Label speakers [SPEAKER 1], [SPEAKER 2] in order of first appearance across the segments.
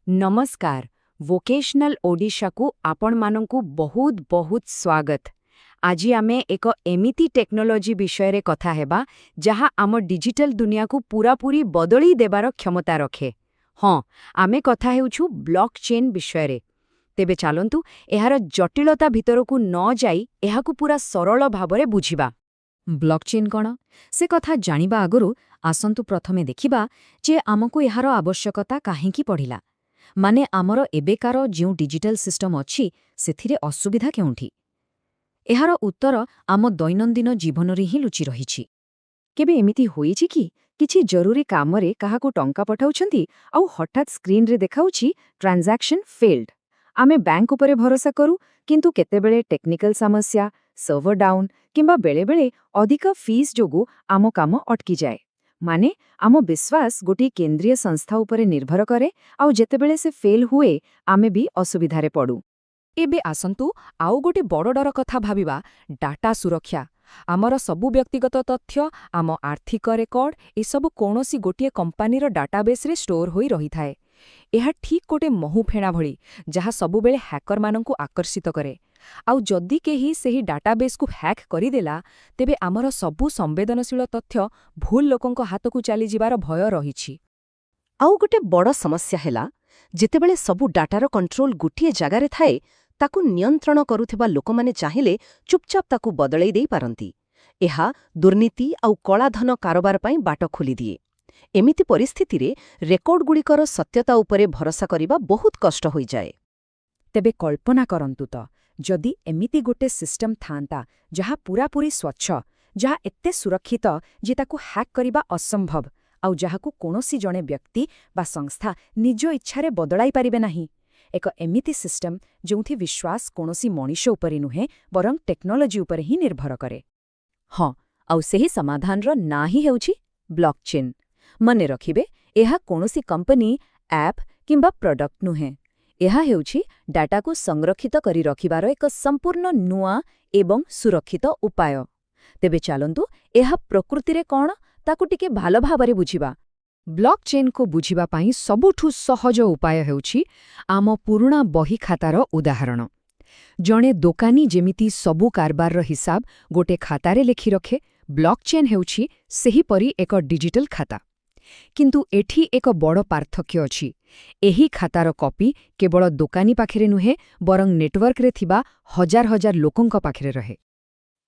[SPEAKER 1] नमस्कार वोकेशनल ओडिशा को आपण मानंकु बहुत बहुत स्वागत। आज आमे एक एमिति टेक्नोलोजी विषय रे कथा हेबा जहा आम डिजिटल दुनिया को पूरापूरी बदली देबार क्षमता रखे। हाँ, आमे कथा हेउछु ब्लॉकचेन विषय रे। तेबे चालंतु एहार जटिलता भितरकु न जाई एहाकु पूरा सरल भाबरे बुझिबा। ब्लॉकचेन कौन से कथा जानिबा आगरु आसंतु प्रथमे देखिबा जे आमको एहार आवश्यकता काहेकि पड़िला। माने आमर एबेकार जो डिजिटल सिस्टम अच्छी सेथिरे असुविधा केउंठी। एहार उत्तर आम दैनन्दिन जीवन रे ही लुचि रहिछि। केबे एमिति होइछि कि किछि जरूरी कामरे काहाको टंका पठाउछंती आउ हठात स्क्रीन रे देखाउछि ट्रांजैक्शन फेल्ड। आमे बैंक उपरे भरोसा करू किंतु केतेबेले टेक्निकल समस्या सर्वर डाउन किंबा बेले बेले अधिक फीस जोगु आम काम अटकी जाए। माने आम विश्वास गोटी केंद्रीय संस्था उपरे निर्भर करे आउ जेतेबेले से फेल हुए आमे भी असुविधारे पड़ू। एबे आसंतु आउ गोटे बड़ डर कथा भाबिबा डाटा सुरक्षा। आमर सबु व्यक्तिगत तथ्य आम आर्थिक रेकर्ड एसबु कोनोसी गोटिए कंपानीर डाटाबेस रे स्टोर होई रही थाए। एहा ठीक गोटे महु फेणा भली जहा सबुबेले हैकर मानंकु आकर्षित करे। आउ जदि केही सेही डाटाबेस को हैक करिदेला तेबे आमर सबु संवेदनशील तथ्य भूल लोकंक हाथकु चली जिबार भय रहिछि।
[SPEAKER 2] आउ गोटे बड़ समस्या हेला जेतेबेले सबु डाटार कंट्रोल गोटिए जगारे थाए ताकु नियंत्रण करुथिबा लोकमाने चाहिले चुपचाप ताकु बदलै देई पारंती। एहा दुर्नीति आउ कलाधन कारोबार पई बाट खोली दिए। एमिति परिस्थिति रे रेकर्ड गुड़िकर सत्यता उपरे भरोसा करिबा बहुत कष्ट होई जाए।
[SPEAKER 1] तेबे कल्पना करंतु त जदि एमिति गोटे सिस्टम थांता जहा पूरापूरी स्वच्छ, जहा एत्ते सुरक्षित जे ताकु हैक करिबा असंभव आउ जहाकु कोनोसी जणे व्यक्ति बा संस्था निज इच्छारे बदलाई पारिबे नाही। एक एमिति सिस्टम जोंथि विश्वास कोनोसी मनीष उपरे नुहे बरं टेक्नोलोजी उपरे ही निर्भर करे। हाँ, आउ सेही समाधानर ना ही हेउछि ब्लॉकचेन। मने रखिबे एहा कोनोसी कंपनी ऐप किंबा प्रोडक्ट नुहे। एहा हेउछि डाटाकु संरक्षित करी रखिबार एक संपूर्ण नुआ एवं सुरक्षित उपाय। तेबे चालंतु एहा प्रकृतिरे कौन ताकु टिके भालो भाबरे बुझिबा। ब्लॉकचेन को बुझिबा पाई सबुठु सहज उपाय हेउछि आम पुरुणा बही खातार उदाहरण। जणे दोकानी जेमिति सबु कारबार हिसाब गोटे खातारे लेखि रखे, ब्लॉकचेन हेउछि सेही परी एक डिजिटल खाता। किंतु एठी एक बड़ पार्थक्य अछि। एही खातार कॉपी केवल दोकानी पाखरे नुहे बरं नेटवर्क रे थिबा हजार हजार लोकंक पाखरे रहे।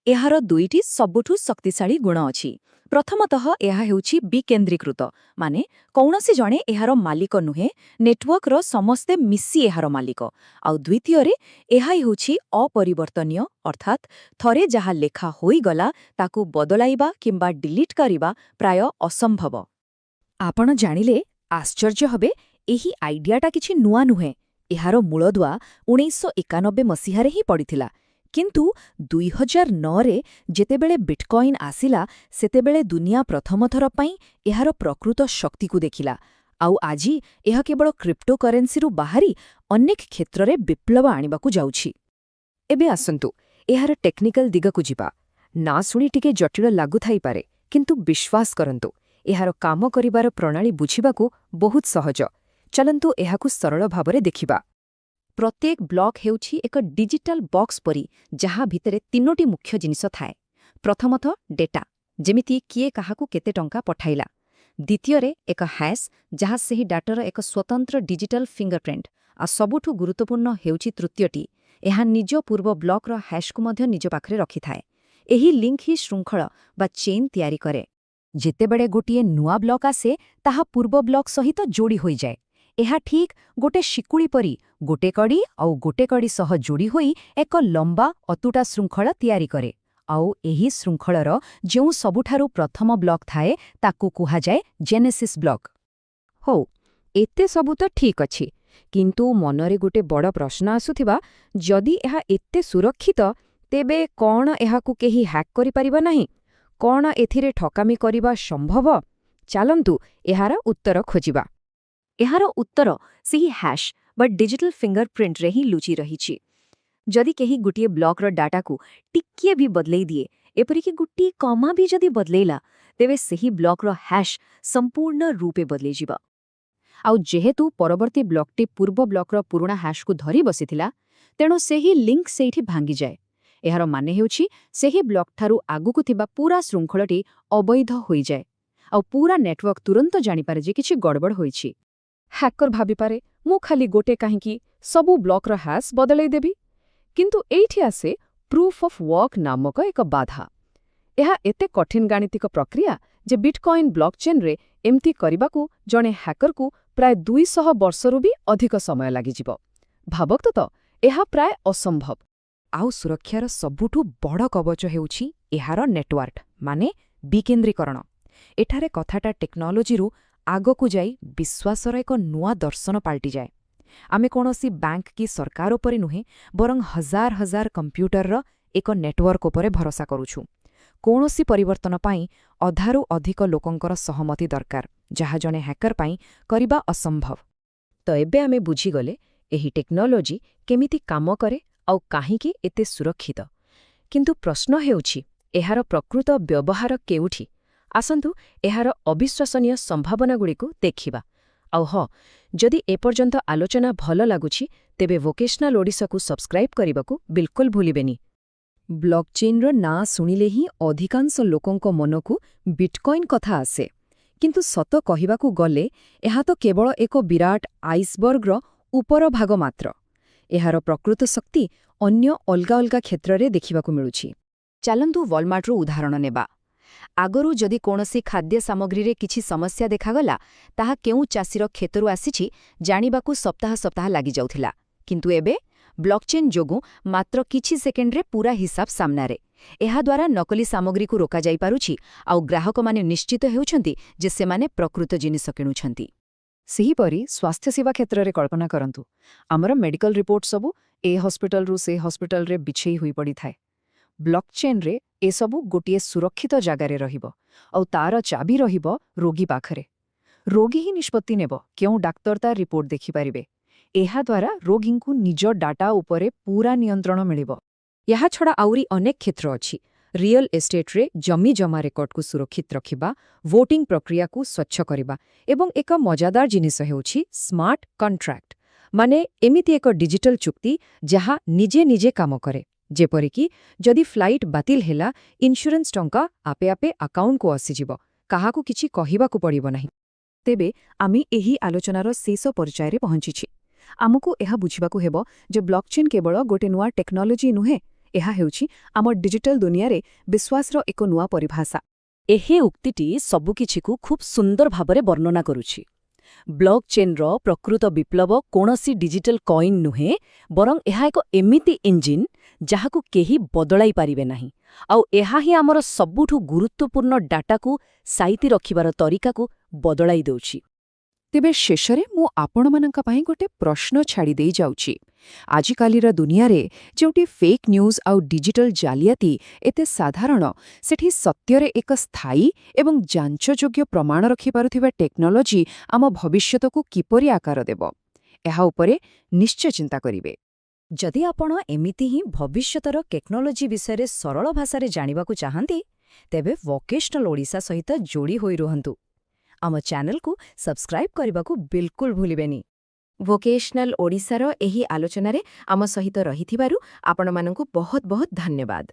[SPEAKER 2] एहार दुईटी सबुठु शक्तिशाली गुण अछि। प्रथमतः एहा हेउछि विकेंद्रीकृत, माने कौनसी जणे एहार मालिक नुहे, नेटवर्कर समस्ते मिसी एहार मालिक। आउ द्वितीୟରେ एहा हेउछि अपरिवर्तनीय, अर्थात थरे जहा लेखा होई गला ताकु बदलाइबा किंबा डिलीट करिबा प्राय असंभव।
[SPEAKER 1] आपण जानिले आश्चर्य हबे एही आइडियाटा किछि नुआ नुहे। एहार मूलदुआ 1991 मसीहारे ही पड़िथिला। किंतु 2009 रे जेतेबेले बिटकॉइन आसिला सेतेबेले दुनिया प्रथम थर पई एहार प्रकृत शक्ति को देखिला। आउ आजी एहा केवल क्रिप्टोकरेंसी रु बाहरी अनेक क्षेत्र रे विप्लव आनिबाकु जाउछि। एबे आसंतु एहार टेक्निकल दिगकु जिबा। ना सुनी टिके जटिल लागु थाई पारे, किंतु विश्वास करंतु एहार काम करिबार प्रणाली बुझिबाकु बहुत सहज। चलंतु एहाकु सरल भाबरे देखिबा। प्रत्येक ब्लॉक हेउछि एक डिजिटल बॉक्स परी जहा भितरे तीनोटी मुख्य जिनिस थाए। प्रथमतः डेटा, जेमिति किए काहाकु केते टंका पठाइला। द्वितीୟରେ एक हैश जहा सेही डाटार एक स्वतंत्र डिजिटल फिंगरप्रिंट। आ सबुठु गुरुत्वपूर्ण हेउछि तृतीयटी, एहा निज पूर्व ब्लॉकर हैश को मध्य निज पाखरे रखि थाए। एही लिंक ही श्रृंखल बा चेन तयारी करे। जेतेबेले गोटिए नुआ ब्लॉक आसे ताहा पूर्व ब्लॉक सहित जोड़ी होई जाए। एहा ठीक गोटे शिकुड़ी परी गोटे कड़ी आउ गोटे कड़ी सह जोड़ी होई एक लंबा अतुटा श्रृंखल तयारी करे। आउ एही श्रृंखलर जो सबुठारु प्रथम ब्लॉक थाए ताकु कुहा जाए जेनेसिस ब्लॉक। हो, एते सबु तो ठीक अछि, किंतु मनरे गोटे बड़ प्रश्न आसुथिबा, जदि एहा एते सुरक्षित तेबे कौन एहाकु केही हैक करि परिबा नाही? कौन एथिरे ठकामी करिबा संभव? चालंतु एहार उत्तर खोजिबा। एहार उत्तर सेही हैश बा डिजिटल फिंगरप्रिंट रे ही लुचि रहिछि। जदि केही गुटिए ब्लॉकर डाटा को टिकिए भी बदलै दिए, एपरिकि गुटिए कमा भी जदि बदलैला, तेबे सेही ब्लॉकर हैश संपूर्ण रूपे बदलै जिबा।
[SPEAKER 2] ଆଉ ଯେହେତୁ ପରବର୍ତ୍ତୀ ବ୍ଲକଟି ପୂର୍ବ ବ୍ଲକର ପୁରୁଣା ହ୍ୟାଶ୍କୁ ଧରି ବସିଥିଲା, ତେଣୁ ସେହି ଲିଙ୍କ ସେଇଠି ଭାଙ୍ଗିଯାଏ। ଏହାର ମାନେ ହେଉଛି ସେହି ବ୍ଲକଠାରୁ ଆଗକୁ ଥିବା ପୂରା ଶୃଙ୍ଖଳଟି ଅବୈଧ ହୋଇଯାଏ, ଆଉ ପୂରା ନେଟୱାର୍କ ତୁରନ୍ତ ଜାଣିପାରେ ଯେ କିଛି ଗଡ଼ବଡ଼ ହୋଇଛି। ହ୍ୟାକର ଭାବିପାରେ, ମୁଁ ଖାଲି ଗୋଟେ କାହିଁକି ସବୁ ବ୍ଲକର ହ୍ୟାଶ୍ ବଦଳାଇ ଦେବି। କିନ୍ତୁ ଏଇଠି ଆସେ ପ୍ରୁଫ୍ ଅଫ୍ ୱାର୍କ ନାମକ ଏକ ବାଧା। ଏହା ଏତେ କଠିନ ଗାଣିତିକ ପ୍ରକ୍ରିୟା ଯେ ବିଟକଏନ୍ ବ୍ଲକଚେନ୍ରେ ଏମିତି କରିବାକୁ ଜଣେ ହ୍ୟାକରକୁ ପ୍ରାୟ 200 ବର୍ଷରୁ ବି ଅଧିକ ସମୟ ଲାଗିଯିବ। ଭାବନ୍ତୁ ତ, ଏହା ପ୍ରାୟ ଅସମ୍ଭବ। ଆଉ ସୁରକ୍ଷାର ସବୁଠୁ ବଡ଼ କବଚ ହେଉଛି ଏହାର ନେଟୱାର୍କ, ମାନେ ବିକେନ୍ଦ୍ରୀକରଣ। ଏଠାରେ କଥାଟା ଟେକ୍ନୋଲୋଜିରୁ ଆଗକୁ ଯାଇ ବିଶ୍ୱାସର ଏକ ନୂଆ ଦର୍ଶନ ପାଲଟିଯାଏ। ଆମେ କୌଣସି ବ୍ୟାଙ୍କ କି ସରକାର ଉପରେ ନୁହେଁ, ବରଂ ହଜାର ହଜାର କମ୍ପ୍ୟୁଟରର ଏକ ନେଟୱାର୍କ ଉପରେ ଭରସା କରୁଛୁ। କୌଣସି ପରିବର୍ତ୍ତନ ପାଇଁ ଅଧାରୁ ଅଧିକ ଲୋକଙ୍କର ସହମତି ଦରକାର, ଯାହା ଜଣେ ହ୍ୟାକର ପାଇଁ କରିବା ଅସମ୍ଭବ। ତ ଏବେ ଆମେ ବୁଝିଗଲେ ଏହି ଟେକ୍ନୋଲୋଜି କେମିତି କାମ କରେ ଆଉ କାହିଁକି ଏତେ ସୁରକ୍ଷିତ। କିନ୍ତୁ ପ୍ରଶ୍ନ ହେଉଛି, ଏହାର ପ୍ରକୃତ ବ୍ୟବହାର କେଉଁଠି? ଆସନ୍ତୁ ଏହାର ଅବିଶ୍ୱସନୀୟ ସମ୍ଭାବନାଗୁଡ଼ିକୁ ଦେଖିବା। ଆଉ ହଁ, ଯଦି ଏପର୍ଯ୍ୟନ୍ତ ଆଲୋଚନା ଭଲ ଲାଗୁଛି, ତେବେ ଭୋକେଶନାଲ ଓଡ଼ିଶାକୁ ସବସ୍କ୍ରାଇବ୍ କରିବାକୁ ବିଲକୁଲ ଭୁଲିବେନି। ବ୍ଲକଚେନ୍ର ନାଁ ଶୁଣିଲେ ହିଁ ଅଧିକାଂଶ ଲୋକଙ୍କ ମନକୁ ବିଟକଏନ୍ କଥା ଆସେ। କିନ୍ତୁ ସତ କହିବାକୁ ଗଲେ ଏହା ତ କେବଳ ଏକ ବିରାଟ ଆଇସବର୍ଗର ଉପର ଭାଗ ମାତ୍ର। ଏହାର ପ୍ରକୃତ ଶକ୍ତି ଅନ୍ୟ ଅଲଗା ଅଲଗା କ୍ଷେତ୍ରରେ ଦେଖିବାକୁ ମିଳୁଛି। ଚାଲନ୍ତୁ ୱାଲମାର୍ଟରୁ ଉଦାହରଣ ନେବା। ଆଗରୁ ଯଦି କୌଣସି ଖାଦ୍ୟ ସାମଗ୍ରୀରେ କିଛି ସମସ୍ୟା ଦେଖାଗଲା, ତାହା କେଉଁ ଚାଷୀର କ୍ଷେତରୁ ଆସିଛି ଜାଣିବାକୁ ସପ୍ତାହ ସପ୍ତାହ ଲାଗିଯାଉଥିଲା। କିନ୍ତୁ ଏବେ ବ୍ଲକଚେନ୍ ଯୋଗୁଁ ମାତ୍ର କିଛି ସେକେଣ୍ଡରେ ପୂରା ହିସାବ ସାମ୍ନାରେ। ଏହାଦ୍ୱାରା ନକଲି ସାମଗ୍ରୀକୁ ରୋକାଯାଇପାରୁଛି, ଆଉ ଗ୍ରାହକମାନେ ନିଶ୍ଚିତ ହେଉଛନ୍ତି ଯେ ସେମାନେ ପ୍ରକୃତ ଜିନିଷ କିଣୁଛନ୍ତି। ସେହିପରି ସ୍ୱାସ୍ଥ୍ୟସେବା କ୍ଷେତ୍ରରେ କଳ୍ପନା କରନ୍ତୁ, ଆମର ମେଡିକାଲ ରିପୋର୍ଟ ସବୁ ଏ ହସ୍ପିଟାଲରୁ ସେ ହସ୍ପିଟାଲରେ ବିଛେଇ ହୋଇପଡ଼ିଥାଏ। ବ୍ଲକଚେନ୍ରେ ଏସବୁ ଗୋଟିଏ ସୁରକ୍ଷିତ ଜାଗାରେ ରହିବ, ଆଉ ତାର ଚାବି ରହିବ ରୋଗୀ ପାଖରେ। ରୋଗୀ ହିଁ ନିଷ୍ପତ୍ତି ନେବ କେଉଁ ଡାକ୍ତର ତା ରିପୋର୍ଟ ଦେଖିପାରିବେ। ଏହାଦ୍ୱାରା ରୋଗୀଙ୍କୁ ନିଜ ଡାଟା ଉପରେ ପୂରା ନିୟନ୍ତ୍ରଣ ମିଳିବ। ଏହାଛଡ଼ା ଆହୁରି ଅନେକ କ୍ଷେତ୍ର ଅଛି। ରିଅଲ ଏଷ୍ଟେଟ୍ରେ ଜମି ଜମା ରେକର୍ଡକୁ ସୁରକ୍ଷିତ ରଖିବା, ଭୋଟିଂ ପ୍ରକ୍ରିୟାକୁ ସ୍ୱଚ୍ଛ କରିବା, ଏବଂ ଏକ ମଜାଦାର ଜିନିଷ ହେଉଛି ସ୍ମାର୍ଟ କଣ୍ଟ୍ରାକ୍ଟ, ମାନେ ଏମିତି ଏକ ଡିଜିଟାଲ ଚୁକ୍ତି ଯାହା ନିଜେ ନିଜେ କାମ କରେ। ଯେପରିକି ଯଦି ଫ୍ଲାଇଟ୍ ବାତିଲ ହେଲା, ଇନ୍ସ୍ୟୁରାନ୍ସ ଟଙ୍କା ଆପେ ଆପେ ଆକାଉଣ୍ଟକୁ ଆସିଯିବ, କାହାକୁ କିଛି କହିବାକୁ ପଡ଼ିବ ନାହିଁ। ତେବେ ଆମେ ଏହି ଆଲୋଚନାର ଶେଷ ପର୍ଯ୍ୟାୟରେ ପହଞ୍ଚିଛି। ଆମକୁ ଏହା ବୁଝିବାକୁ ହେବ ଯେ ବ୍ଲକଚେନ୍ କେବଳ ଗୋଟେ ନୂଆ ଟେକ୍ନୋଲୋଜି ନୁହେଁ, ଏହା ହେଉଛି ଆମ ଡିଜିଟାଲ ଦୁନିଆରେ ବିଶ୍ୱାସର ଏକ ନୂଆ ପରିଭାଷା। ଏହି ଉକ୍ତିଟି ସବୁକିଛିକୁ ଖୁବ୍ ସୁନ୍ଦର ଭାବରେ ବର୍ଣ୍ଣନା କରୁଛି। ବ୍ଲକଚେନ୍ର ପ୍ରକୃତ ବିପ୍ଳବ କୌଣସି ଡିଜିଟାଲ କଏନ୍ ନୁହେଁ, ବରଂ ଏହା ଏକ ଏମିତି ଇଞ୍ଜିନ୍ ଯାହାକୁ କେହି ବଦଳାଇ ପାରିବେ ନାହିଁ। ଆଉ ଏହା ହିଁ ଆମର ସବୁଠୁ ଗୁରୁତ୍ୱପୂର୍ଣ୍ଣ ଡାଟାକୁ ସାଇତି ରଖିବାର ତରିକାକୁ ବଦଳାଇ ଦେଉଛି। ତେବେ ଶେଷରେ ମୁଁ ଆପଣମାନଙ୍କ ପାଇଁ ଗୋଟେ ପ୍ରଶ୍ନ ଛାଡ଼ି ଦେଇ ଯାଉଛି। ଆଜିକାଲିର ଦୁନିଆରେ ଯେଉଁଠି ଫେକ୍ ନ୍ୟୁଜ୍ ଆଉ ଡିଜିଟାଲ ଜାଲିଆତି ଏତେ ସାଧାରଣ, ସେଠି ସତ୍ୟରେ ଏକ ସ୍ଥାୟୀ ଏବଂ ଯାଞ୍ଚଯୋଗ୍ୟ ପ୍ରମାଣ ରଖିପାରୁଥିବା ଟେକ୍ନୋଲୋଜି ଆମ ଭବିଷ୍ୟତକୁ କିପରି ଆକାର ଦେବ, ଏହା ଉପରେ ନିଶ୍ଚୟ ଚିନ୍ତା କରିବେ। ଯଦି ଆପଣ ଏମିତି ହିଁ ଭବିଷ୍ୟତର ଟେକ୍ନୋଲୋଜି ବିଷୟରେ ସରଳ ଭାଷାରେ ଜାଣିବାକୁ ଚାହାନ୍ତି, ତେବେ ଭୋକେଶନାଲ ଓଡ଼ିଶା ସହିତ ଯୋଡ଼ି ହୋଇ ରୁହନ୍ତୁ। ଆମ ଚ୍ୟାନେଲକୁ ସବସ୍କ୍ରାଇବ୍ କରିବାକୁ ବିଲକୁଲ ଭୁଲିବେନି। ଭୋକେଶନାଲ ଓଡ଼ିଶାର ଏହି ଆଲୋଚନାରେ ଆମ ସହିତ ରହିଥିବାରୁ ଆପଣମାନଙ୍କୁ ବହୁତ ବହୁତ ଧନ୍ୟବାଦ।